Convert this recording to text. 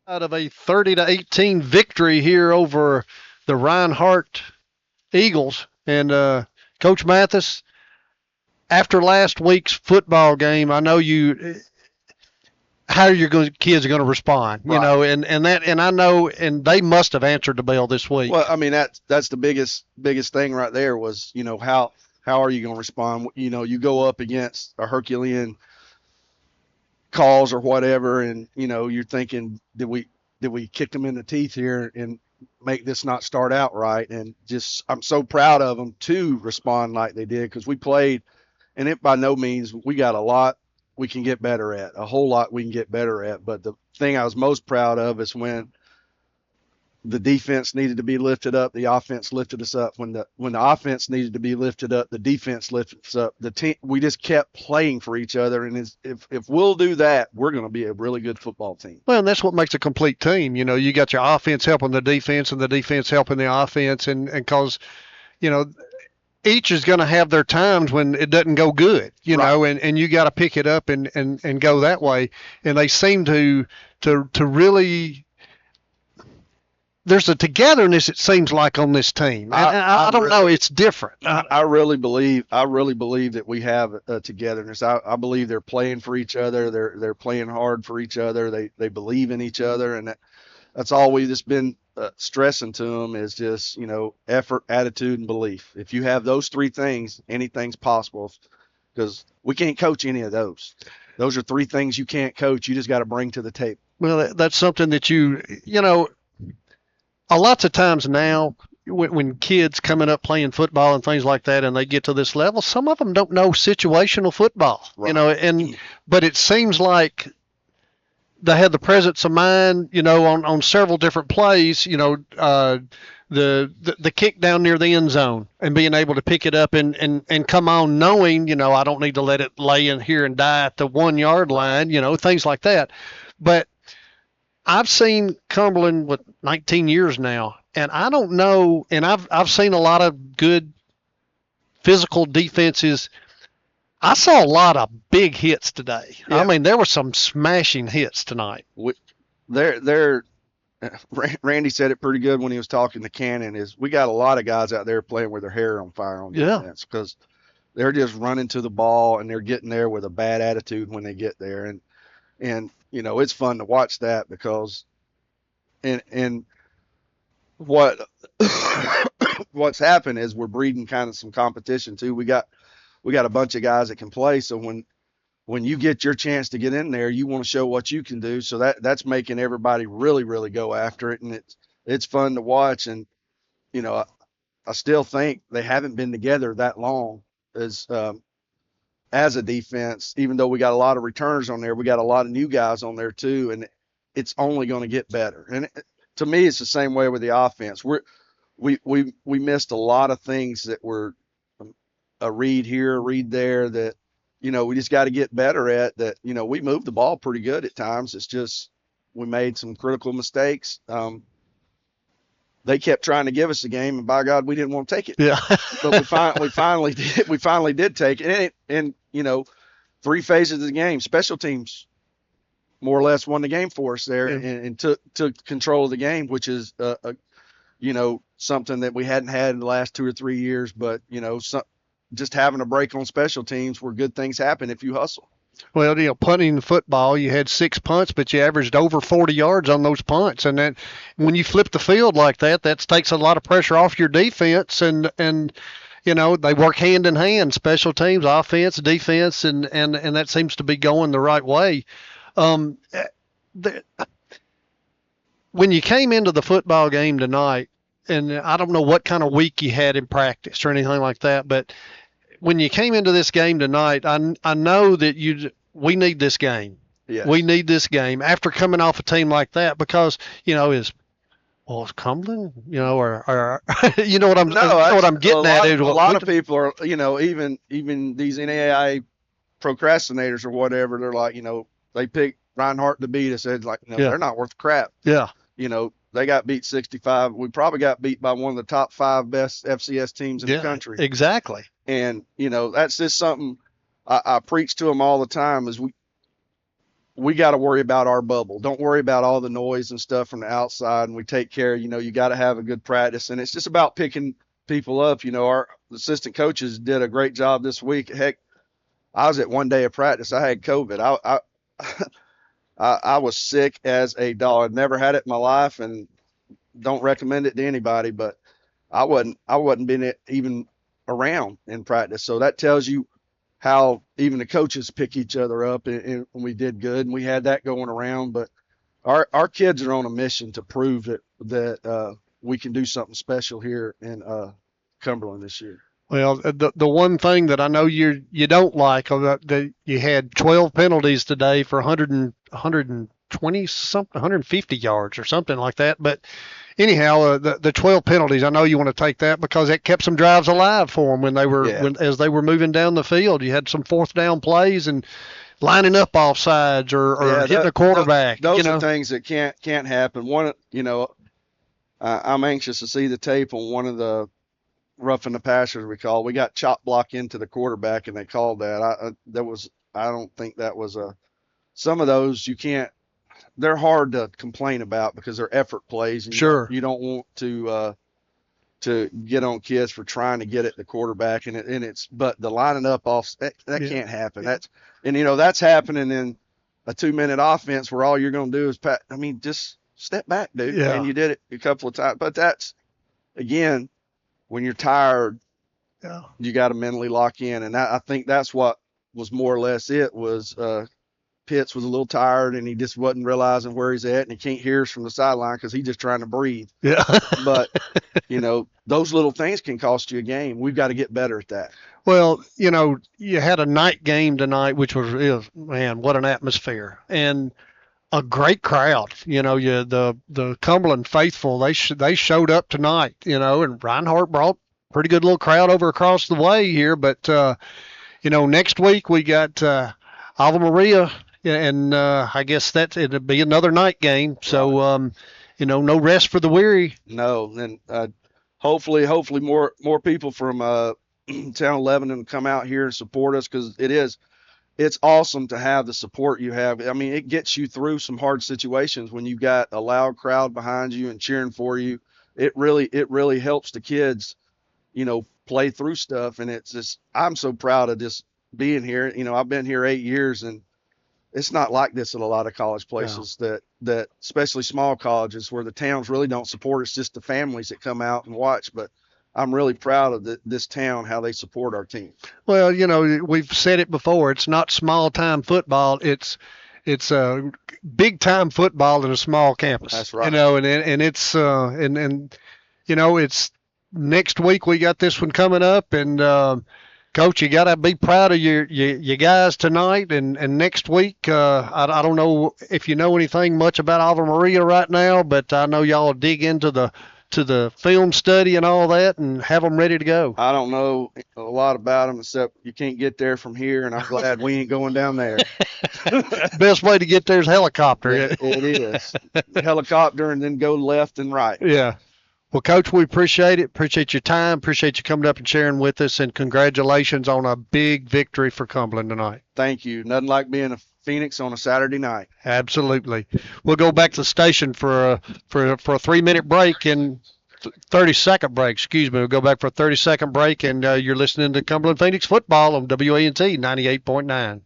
Out of a 30-18 victory here over the Reinhardt Eagles. And Coach Mathis, after last week's football game, I know how kids are going to respond, Right. and I know, and they must have answered the bell this week. Well, I mean that's the biggest thing right there was, how are you going to respond? You go up against a Herculean cause or whatever, and you're thinking, did we kick them in the teeth here and make this not start out right? And just I'm so proud of them to respond like they did, because we played, and it by no means we got a lot we can get better at, a whole lot we can get better at. But the thing I was most proud of is when the defense needed to be lifted up, the offense lifted us up. When the offense needed to be lifted up, the defense lifted us up. The team, we just kept playing for each other, and if we'll do that, we're going to be a really good football team. Well, and that's what makes a complete team. You got your offense helping the defense, and the defense helping the offense, and because each is going to have their times when it doesn't go good, and you got to pick it up and go that way. And they seem to really. There's a togetherness, it seems like, on this team. I don't know. It's different. I really believe that we have a togetherness. I believe they're playing for each other. They're playing hard for each other. They believe in each other, and that's all we've just been stressing to them is just effort, attitude, and belief. If you have those three things, anything's possible. Because we can't coach any of those. Those are three things you can't coach. You just got to bring to the table. Well, that's something that a lots of times now when kids coming up playing football and things like that, and they get to this level, some of them don't know situational football, right. But it seems like they have the presence of mind, on several different plays, the kick down near the end zone and being able to pick it up and come on knowing, I don't need to let it lay in here and die at the 1 yard line, things like that. But I've seen Cumberland with 19 years now, and I don't know, and I've seen a lot of good physical defenses. I saw a lot of big hits today. Yeah. I mean, there were some smashing hits tonight. Randy said it pretty good when he was talking to Cannon, is we got a lot of guys out there playing with their hair on fire on defense, because they're just running to the ball and they're getting there with a bad attitude when they get there. And it's fun to watch that, because and what's happened is we're breeding kind of some competition too. We got a bunch of guys that can play, so when you get your chance to get in there, you want to show what you can do. So that's making everybody really, really go after it, and it's fun to watch. And I still think they haven't been together that long as a defense, even though we got a lot of returners on there. We got a lot of new guys on there too, and it's only going to get better. And to me, it's the same way with the offense. We missed a lot of things that were a read here, a read there, that we just got to get better at. That we moved the ball pretty good at times. It's just we made some critical mistakes. They kept trying to give us a game, and by God, we didn't want to take it. Yeah. But we finally did. We finally did take it, and three phases of the game, special teams more or less won the game for us there, and took control of the game, which is something that we hadn't had in the last 2 or 3 years. But just having a break on special teams where good things happen if you hustle. Well, punting the football, you had 6 punts, but you averaged over 40 yards on those punts. And then when you flip the field like that takes a lot of pressure off your defense. And they work hand in hand, special teams, offense, defense, and that seems to be going the right way. When you came into the football game tonight, and I don't know what kind of week you had in practice or anything like that, but when you came into this game tonight, I know that we need this game. Yes. We need this game after coming off a team like that, because it's Cumberland, or you know what I'm getting at. A lot of people are, even these NAIA procrastinators or whatever, they're like, they picked Reinhardt to beat us. It's like, they're not worth crap. Yeah. They got beat 65. We probably got beat by one of the top 5 best FCS teams in the country. Exactly. And, that's just something I preach to them all the time, is we got to worry about our bubble. Don't worry about all the noise and stuff from the outside. And we take care, you got to have a good practice. And it's just about picking people up. Our assistant coaches did a great job this week. Heck, I was at one day of practice. I had COVID. I was sick as a dog. I'd never had it in my life and don't recommend it to anybody, but I wasn't being even around in practice. So that tells you how even the coaches pick each other up, and we did good, and we had that going around. But our kids are on a mission to prove that we can do something special here in Cumberland this year. Well, the one thing that I know you don't like, that you had 12 penalties today for 120 something, 150 yards or something like that. But anyhow, the 12 penalties, I know you want to take that because it kept some drives alive for them as they were moving down the field. You had some fourth down plays and lining up offsides or hitting a quarterback. Those are things that can't happen. I'm anxious to see the tape on one of the roughing the passers we call. We got chop block into the quarterback and they called that. I don't think that was some of those you can't. They're hard to complain about because they're effort plays. And sure. You don't want to get on kids for trying to get at the quarterback but the lining up off that can't happen. That's happening in a 2-minute offense where all you're going to do is just step back, dude. Yeah. And you did it a couple of times, but that's again, when you're tired, you got to mentally lock in. And I think that's what was more or less it was Pitts was a little tired and he just wasn't realizing where he's at and he can't hear us from the sideline because he's just trying to breathe. Yeah. But, those little things can cost you a game. We've got to get better at that. Well, you had a night game tonight, which was, man, what an atmosphere. And a great crowd. The Cumberland faithful, they showed up tonight, and Reinhardt brought a pretty good little crowd over across the way here. But, next week we got Ave Maria, and I guess it'll be another night game. So, no rest for the weary. No, and hopefully more people from Town Lebanon come out here and support us because it's awesome to have the support you have. I mean, it gets you through some hard situations when you've got a loud crowd behind you and cheering for you. It really helps the kids, play through stuff. And it's just, I'm so proud of just being here. I've been here 8 years and it's not like this at a lot of college places that especially small colleges where the towns really don't support. It's just the families that come out and watch. But I'm really proud of this town, how they support our team. Well, we've said it before. It's not small time football. It's big time football in a small campus. That's right. And it's it's next week we got this one coming up, and Coach, you got to be proud of your guys tonight and next week. I don't know if you know anything much about Ave Maria right now, but I know y'all will dig into the film study and all that and have them ready to go. I don't know a lot about them except you can't get there from here, and I'm glad we ain't going down there. Best way to get there is helicopter. It is. Helicopter and then go left and right. Yeah. Well, Coach, we appreciate it. Appreciate your time. Appreciate you coming up and sharing with us, and congratulations on a big victory for Cumberland tonight. Thank you. Nothing like being a Phoenix on a Saturday night. Absolutely. We'll go back to the station for a 3-minute break and 30-second break. Excuse me. We'll go back for a 30-second break, and you're listening to Cumberland Phoenix football on WANT 98.9.